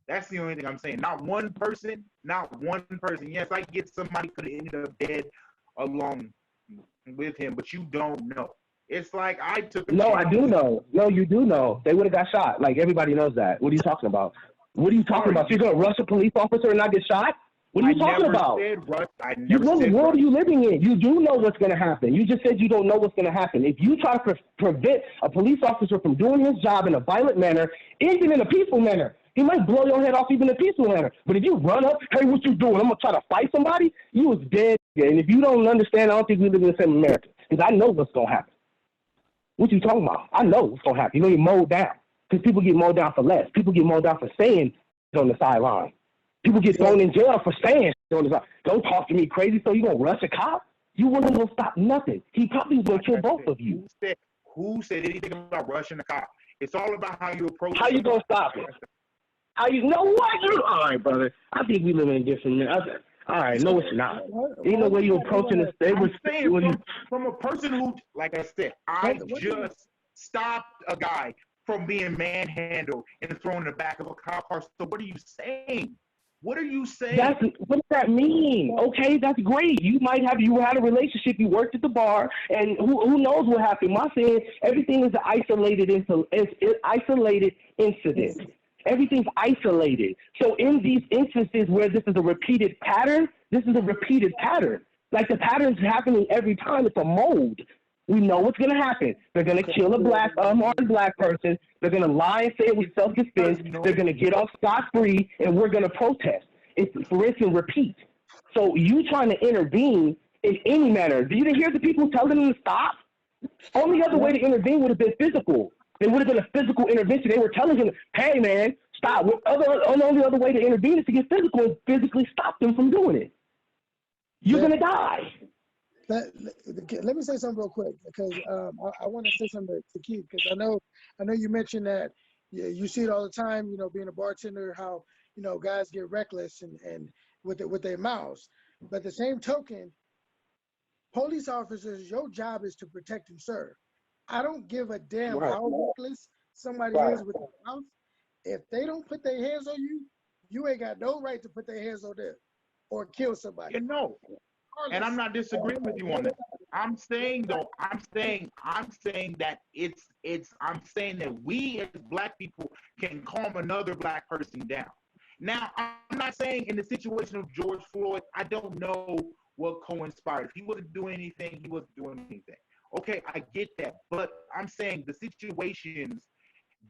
That's the only thing I'm saying. Not one person. Yes, I get somebody could have ended up dead along with him, but you don't know. It's like I took. No, I do know. No, you do know. They would have got shot. Like everybody knows that. What are you talking about? What are you talking about? You're gonna rush a police officer and not get shot? What are you talking about? What world are you living in? You do know what's going to happen. You just said you don't know what's going to happen. If you try to prevent a police officer from doing his job in a violent manner, even in a peaceful manner, he might blow your head off even in a peaceful manner. But if you run up, hey, what you doing? I'm going to try to fight somebody, you was dead. And if you don't understand, I don't think we live in the same America. Because I know what's going to happen. What you talking about? I know what's going to happen. You're going to get mowed down. Because people get mowed down for less. People get mowed down for saying on the sideline. People get thrown in jail for saying on the side. Don't talk to me crazy, so you going to rush a cop? You wasn't going to stop nothing. He probably was going to kill both of you. Who said anything about rushing the cop? It's all about how you approach. How you going to stop it? How you know what? All right, brother. I think we live in a different. All right, no, it's not. You know where you approaching this. From a person who, like I said, I just stopped a guy from being manhandled and thrown in the back of a cop car. So what are you saying? What are you saying? What does that mean? Okay, that's great. You had a relationship. You worked at the bar, and who knows what happened? My saying, everything is an isolated incident. Everything's isolated. So in these instances where this is a repeated pattern, Like the pattern's happening every time. It's a mold. We know what's going to happen. They're going to kill a unarmed black person. They're going to lie and say it was self-defense. They're going to get off scot-free, and we're going to protest. It's rinse and repeat. So you trying to intervene in any manner. You didn't hear the people telling them to stop? Only other way to intervene would have been physical. It would have been a physical intervention. They were telling him, hey, man, stop. The only other way to intervene is to get physical and physically stop them from doing it. You're going to die. Let me say something real quick, because I want to say something to Keith, because I know you mentioned that you see it all the time, being a bartender, how, guys get reckless and with their mouths. But the same token, police officers, your job is to protect and serve. I don't give a damn how reckless somebody is with their mouth. If they don't put their hands on you, you ain't got no right to put their hands on them or kill somebody. And I'm not disagreeing with you on that. I'm saying that I'm saying that we as black people can calm another black person down. Now, I'm not saying in the situation of George Floyd, I don't know what co-inspired. If he wasn't doing anything, he wasn't doing anything. Okay, I get that. But I'm saying the situations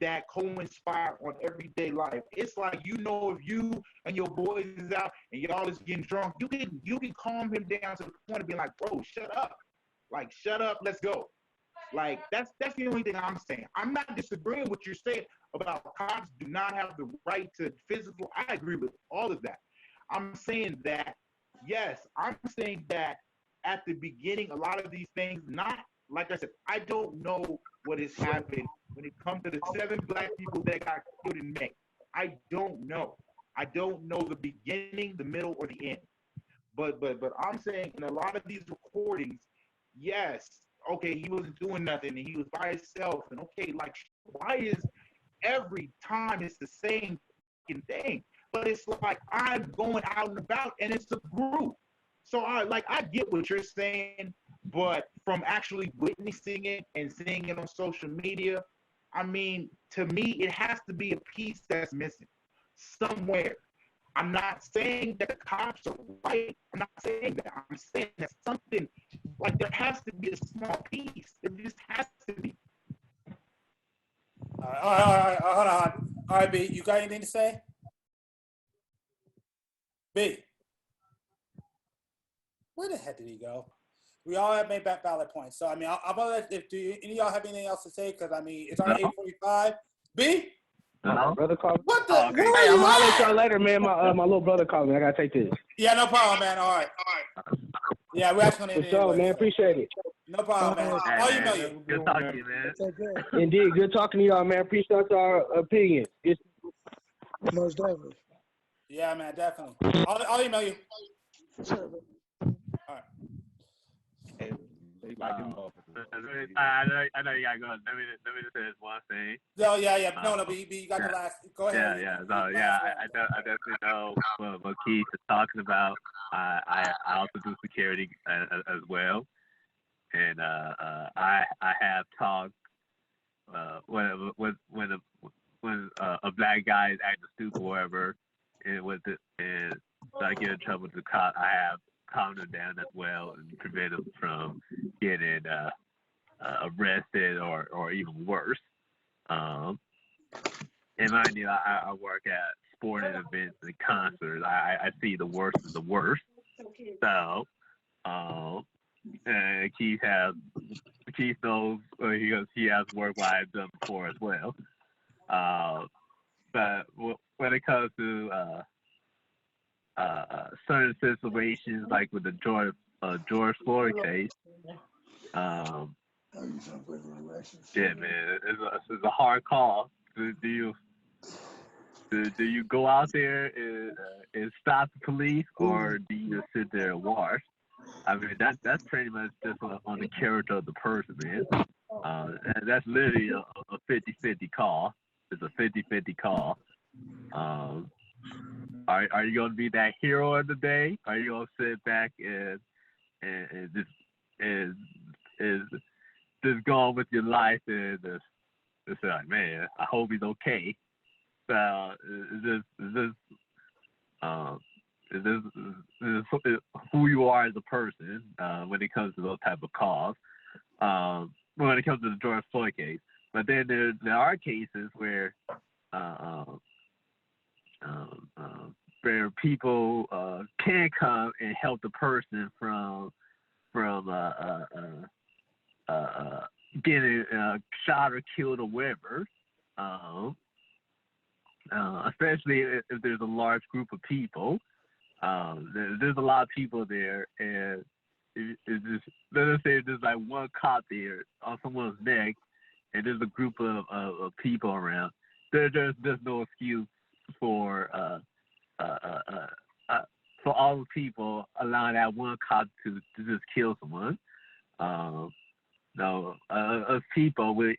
that co-inspire on everyday life. It's like, if you and your boys is out and y'all is getting drunk, you can calm him down to the point of being like, bro, shut up. Like, shut up, let's go. Like, that's the only thing I'm saying. I'm not disagreeing with what you're saying about cops do not have the right to physical. I agree with all of that. I'm saying that, yes, I'm saying that at the beginning, a lot of these things, not, like I said, I don't know what has happened when it comes to the 7 black people that got killed in May. I don't know. I don't know the beginning, the middle, or the end. But I'm saying in a lot of these recordings, yes, okay, he wasn't doing nothing and he was by himself. And okay, like, why is every time it's the same thing? but it's like I'm going out and about, and it's a group. So I get what you're saying, but from actually witnessing it and seeing it on social media, I mean, to me, it has to be a piece that's missing somewhere. I'm not saying that the cops are right. I'm not saying that. I'm saying that something, like, there has to be a small piece. It just has to be. All right, hold on. All right, B, you got anything to say? B, where the heck did he go? We all have made valid points. So, I mean, I'm gonna let, if do any of y'all have anything else to say? Because, I mean, it's already 8:45. B? No. Brother called me. What the? Oh, okay. Where Hey, are I'm you gonna let at? y'all later, man. My little brother called me. I gotta take this. Yeah, no problem, man. All right. Yeah, we're actually gonna end For it sure, anyway, man. so. Appreciate it. No problem, man. Hey, I'll man. email you. Good talking to you, man. Take care. Indeed, good talking to y'all, man. Appreciate y'all opinions. Most definitely. Yeah, man, definitely. I'll email you. Sure, bro. All right. I know you gotta go. Let me just say this one thing. No, yeah. No, B, you got the last. Go ahead. I definitely know what Keith is talking about. I also do security as well, and I have talked when a black guy is acting stupid or whatever, and I get in trouble with the cop, I have calmed him down as well and prevent him from getting arrested or even worse. And mind you, I work at sporting events and concerts. I see the worst of the worst. So, Keith knows he has work what I've done before as well. But when it comes to certain situations, like with the George Floyd case, yeah, man, it's a hard call. Do you go out there and stop the police, or do you just sit there and watch? I mean, that's pretty much just on the character of the person, man. And that's literally a 50-50 call. It's a 50-50 call. Are you gonna be that hero of the day? Are you gonna sit back and just go on with your life and just like, man, I hope he's okay? It's who you are as a person when it comes to those type of calls. When it comes to the George Floyd case, but then there are cases where people can come and help the person from getting shot or killed or whatever. Especially if there's a large group of people. There's a lot of people there, and it's just, let us say there's like one cop there on someone's neck, and there's a group of people around. There's no excuse for all the people allowing that one cop to just kill someone. No, as people, we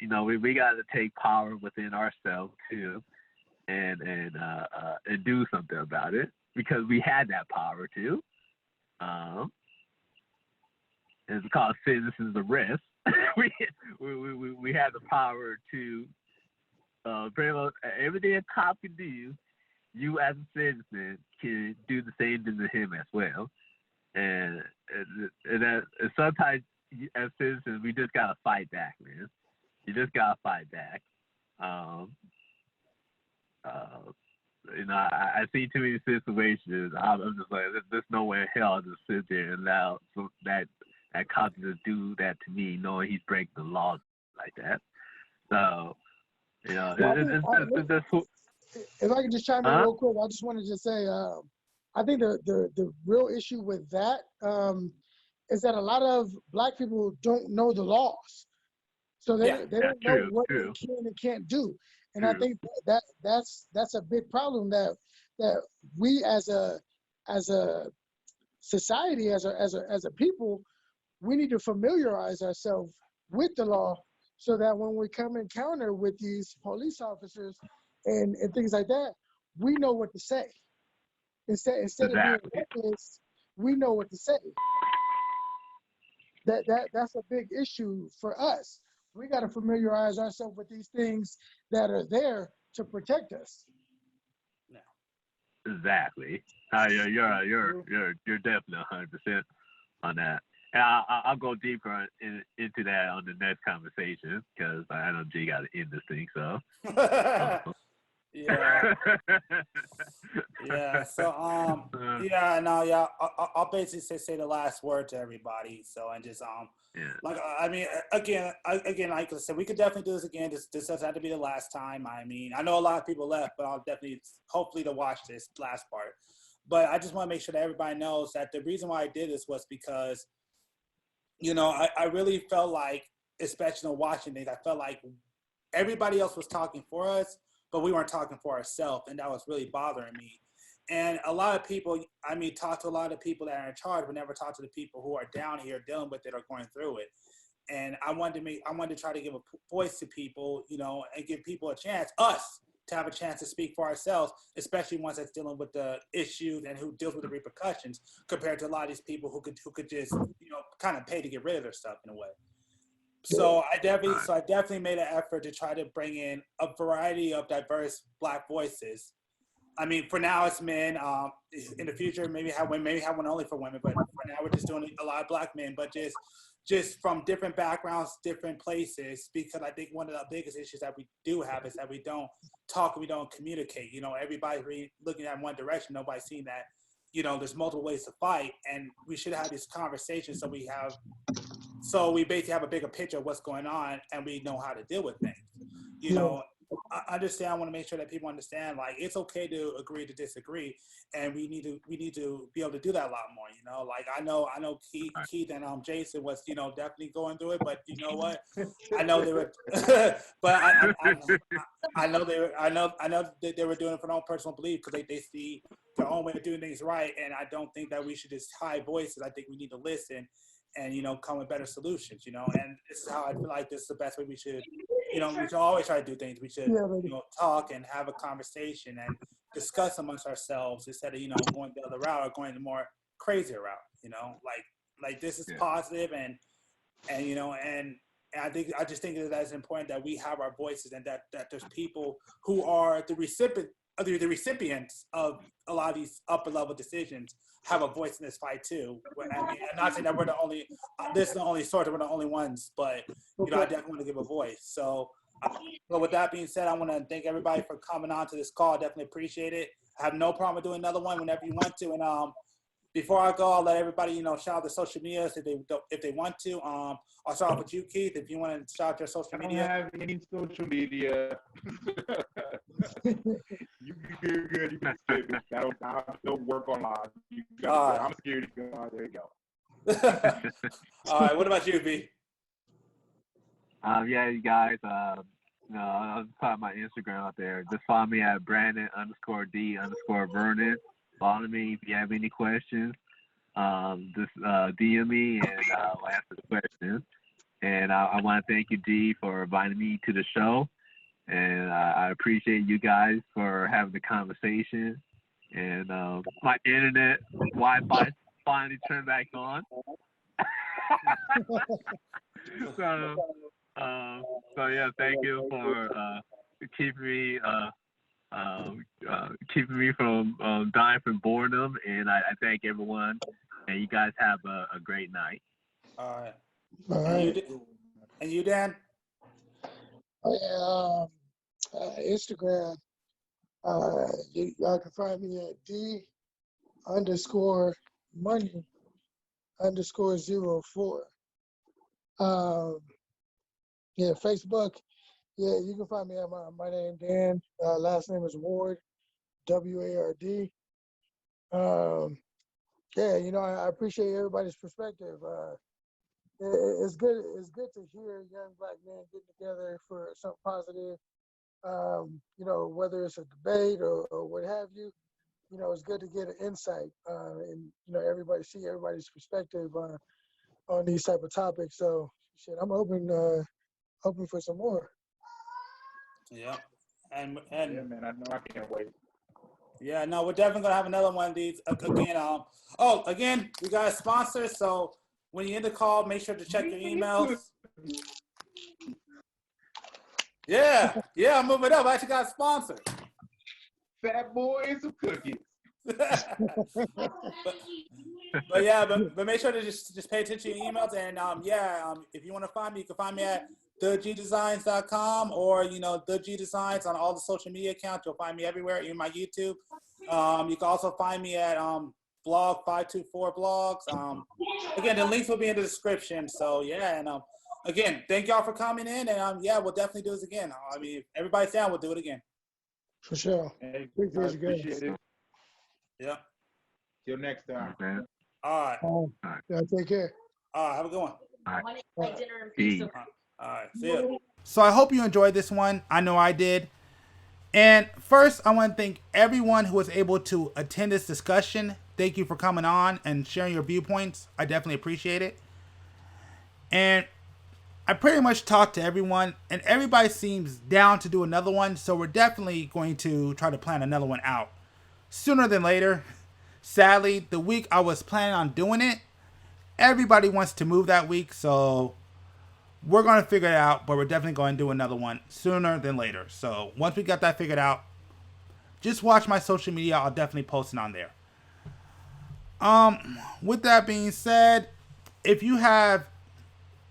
got to take power within ourselves too, and do something about it, because we had that power too. It's called citizens arrest. we have the power to pretty much everything a cop can do. You as a citizen can do the same thing to him as well, and sometimes as citizens we just gotta fight back, man. You just gotta fight back. I see too many situations. I'm just like, there's no way in hell to sit there and allow that cop to just do that to me, knowing he's breaking the law like that. So, if I could just chime in real quick, I just wanted to say, I think the real issue with that is that a lot of black people don't know the laws, so they don't know what they can and can't do. And I think that's a big problem that we as a society, as a people, we need to familiarize ourselves with the law, so that when we come encounter with these police officers and things like that, we know what to say. Instead of being reckless, we know what to say. That's a big issue for us. We got to familiarize ourselves with these things that are there to protect us. Exactly. You're definitely 100% on that. And I'll go deeper into that on the next conversation because I know G got to end this thing. So. Yeah. Yeah. So yeah. No. Yeah. I'll basically say the last word to everybody. So and just Yeah. like I mean again like I said, we could definitely do this again. This doesn't have to be the last time. I mean, I know a lot of people left, but I'll definitely hopefully to watch this last part. But I just want to make sure that everybody knows that the reason why I did this was because, you know, I really felt like, especially in watching things, I felt like everybody else was talking for us, but we weren't talking for ourselves, and that was really bothering me. And a lot of people, I mean, talk to a lot of people that are in charge, but never talk to the people who are down here dealing with it or going through it. And I wanted to try to give a voice to people, you know, and give people a chance, us, to have a chance to speak for ourselves, especially ones that's dealing with the issues and who deals with the repercussions, compared to a lot of these people who could just, you know, kind of pay to get rid of their stuff in a way. So I definitely made an effort to try to bring in a variety of diverse Black voices. I mean, for now it's men. In the future, maybe have one only for women. But for now, we're just doing a lot of Black men, but just from different backgrounds, different places. Because I think one of the biggest issues that we do have is that we don't talk, we don't communicate. You know, everybody's really looking at one direction. Nobody's seeing that, you know, there's multiple ways to fight, and we should have these conversations so we basically have a bigger picture of what's going on, and we know how to deal with things. You know, I understand. I want to make sure that people understand, like, it's okay to agree to disagree, and we need to be able to do that a lot more. You know, like I know Keith and Jason was, you know, definitely going through it, but you know what? I know they were, but I know that they were doing it for their own personal belief because they see their own way of doing things right, and I don't think that we should just hide voices. I think we need to listen and, you know, come with better solutions, you know. And this is how I feel like this is the best way we should, you know, we should always try to do things. We should, you know, talk and have a conversation and discuss amongst ourselves instead of, you know, going the other route or going the more crazier route, you know. Like this is positive and you know, and I just think that it's important that we have our voices and that there's people who are the recipients of a lot of these upper level decisions have a voice in this fight too. I mean, I'm not saying that we're the only, this is the only source, we're the only ones, but you know, I definitely want to give a voice. So, but with that being said, I want to thank everybody for coming on to this call. Definitely appreciate it. I have no problem with doing another one whenever you want to. And before I go, I'll let everybody, you know, shout out the social media if they want to. I'll start off with you, Keith, if you want to shout out your social media. I don't have any social media. You can good. You can say I don't work online. I'm a security guard. There you go. All right. What about you, V? Yeah, you guys. I'll just put my Instagram out there. Just follow me at Brandon_D_Vernon. Follow me if you have any questions. Just DM me and I'll answer the questions. And I want to thank you, G, for inviting me to the show. And I appreciate you guys for having the conversation. And my internet Wi-Fi finally turned back on. So yeah, thank you for keeping me from dying from boredom. And I thank everyone. And you guys have a great night. All right. And you, Dan? Instagram. Y'all can find me at D_money_04. Facebook. Yeah, you can find me at my name, Dan. Last name is Ward, WARD. Yeah, you know, I appreciate everybody's perspective. It's good to hear young Black men getting together for something positive. You know, whether it's a debate or what have you, you know, it's good to get an insight and, you know, see everybody's perspective on these type of topics. So, shit, I'm hoping for some more. Yeah. And yeah, man, I know I can't wait. Yeah, no, we're definitely gonna have another one of these again. Again, we got a sponsor, so when you end the call, make sure to check your emails. Yeah, I'm moving up. I actually got a sponsor. Fat boy and some cookies. but make sure to just pay attention to your emails, and if you want to find me, you can find me at thegdesigns.com or the G Designs on all the social media accounts. You'll find me everywhere, even my YouTube. You can also find me at blog 524 blogs. Again, the links will be in the description. So yeah, and again, thank y'all for coming in, and we'll definitely do this again. I mean, if everybody's down, we'll do it again. For sure. Hey, Appreciate it. Yeah. Till next time. Okay. All right. Yeah, take care. All right. Have a good one. All right. All right. See ya. So I hope you enjoyed this one. I know I did. And first, I want to thank everyone who was able to attend this discussion. Thank you for coming on and sharing your viewpoints. I definitely appreciate it. And I pretty much talked to everyone, and everybody seems down to do another one. So we're definitely going to try to plan another one out sooner than later. Sadly, the week I was planning on doing it, everybody wants to move that week. So we're going to figure it out, but we're definitely going to do another one sooner than later. So once we got that figured out, just watch my social media. I'll definitely post it on there. With that being said, if you have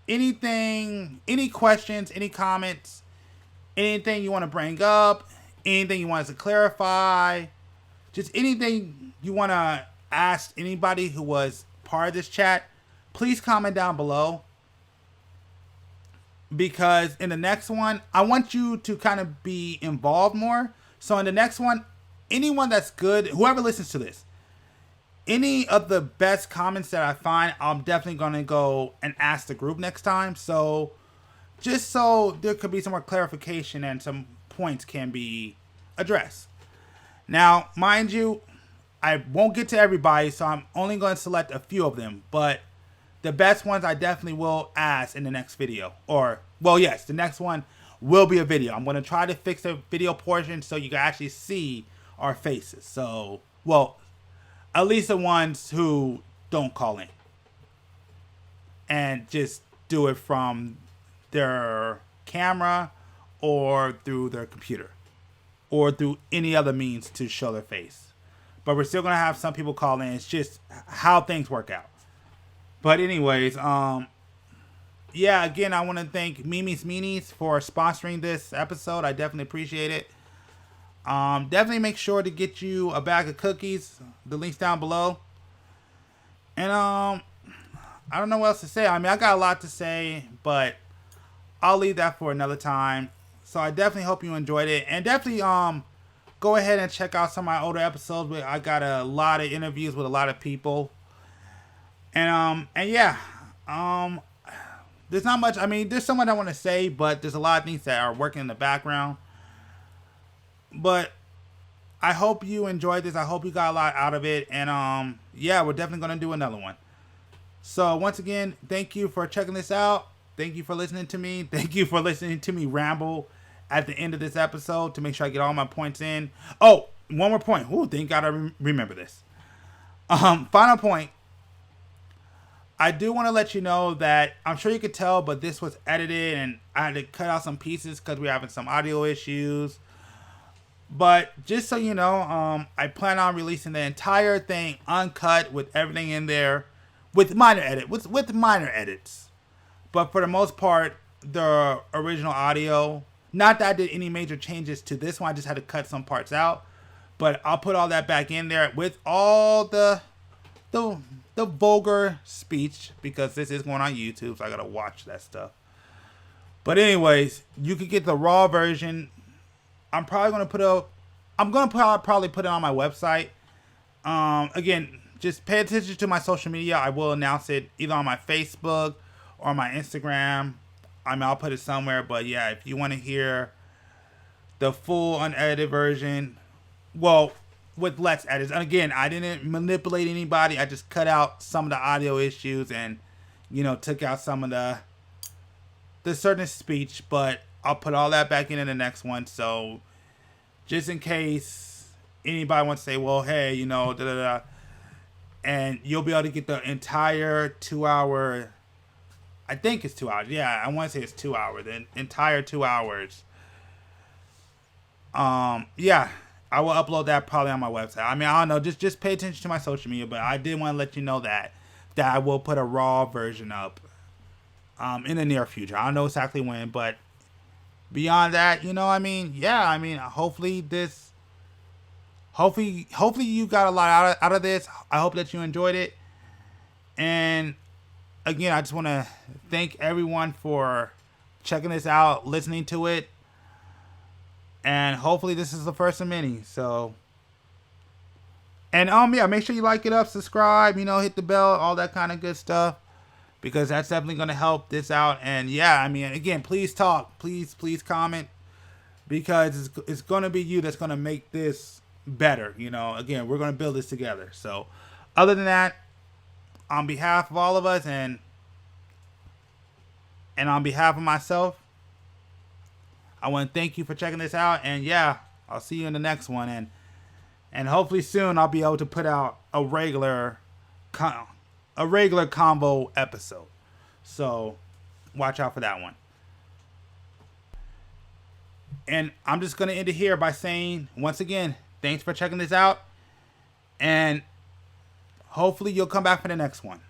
anything, any questions, any comments, anything you want to bring up, anything you want us to clarify, just anything you want to ask anybody who was part of this chat, please comment down below. Because in the next one, I want you to kind of be involved more. So in the next one, anyone that's good, whoever listens to this, any of the best comments that I find, I'm definitely going to go and ask the group next time. So just so there could be some more clarification and some points can be addressed. Now, mind you, I won't get to everybody, so I'm only going to select a few of them. But the best ones I definitely will ask in the next video. Or, well, yes, the next one will be a video. I'm going to try to fix the video portion so you can actually see our faces. So, well, at least the ones who don't call in. And just do it from their camera or through their computer. Or through any other means to show their face. But we're still going to have some people call in. It's just how things work out. But anyways, yeah, again, I want to thank Mimi's Meanies for sponsoring this episode. I definitely appreciate it. Definitely make sure to get you a bag of cookies. The link's down below. And I don't know what else to say. I mean, I got a lot to say, but I'll leave that for another time. So I definitely hope you enjoyed it. And definitely go ahead and check out some of my older episodes where I got a lot of interviews with a lot of people. And yeah, there's not much. I mean, there's someone I want to say, but there's a lot of things that are working in the background. But I hope you enjoyed this. I hope you got a lot out of it. And yeah, we're definitely going to do another one. So once again, thank you for checking this out. Thank you for listening to me. Thank you for listening to me ramble at the end of this episode to make sure I get all my points in. Oh, one more point. Ooh, thank God I remember this. Final point. I do want to let you know that I'm sure you could tell, but this was edited and I had to cut out some pieces because we're having some audio issues. But just so you know, I plan on releasing the entire thing uncut with everything in there with minor edits. But for the most part, the original audio, not that I did any major changes to this one, I just had to cut some parts out. But I'll put all that back in there with all the vulgar speech, because this is going on YouTube, so I gotta watch that stuff. But anyways, you could get the raw version. I'm probably gonna probably put it on my website. Again, just pay attention to my social media. I will announce it either on my Facebook or my Instagram. I mean, I'll put it somewhere. But yeah, if you want to hear the full unedited version, well, with less edits. And again, I didn't manipulate anybody. I just cut out some of the audio issues and, took out some of the certain speech. But I'll put all that back in the next one. So just in case anybody wants to say, well, hey, da da da, and you'll be able to get the entire 2 hour. I think it's 2 hours. Yeah, I want to say it's 2 hours. The entire 2 hours. Yeah, I will upload that probably on my website. I mean, I don't know. Just pay attention to my social media, but I did want to let you know that I will put a raw version up in the near future. I don't know exactly when, but beyond that, hopefully you got a lot out of this. I hope that you enjoyed it. And again, I just want to thank everyone for checking this out, listening to it. And hopefully this is the first of many. So, and yeah, make sure you like it up, subscribe, hit the bell, all that kind of good stuff, because that's definitely going to help this out. And yeah, I mean, again, please talk, please comment, because it's going to be you that's going to make this better. Again, we're going to build this together. So, other than that, on behalf of all of us and on behalf of myself, I want to thank you for checking this out. And yeah, I'll see you in the next one. And hopefully soon I'll be able to put out a regular Convo episode. So watch out for that one. And I'm just going to end it here by saying, once again, thanks for checking this out. And hopefully you'll come back for the next one.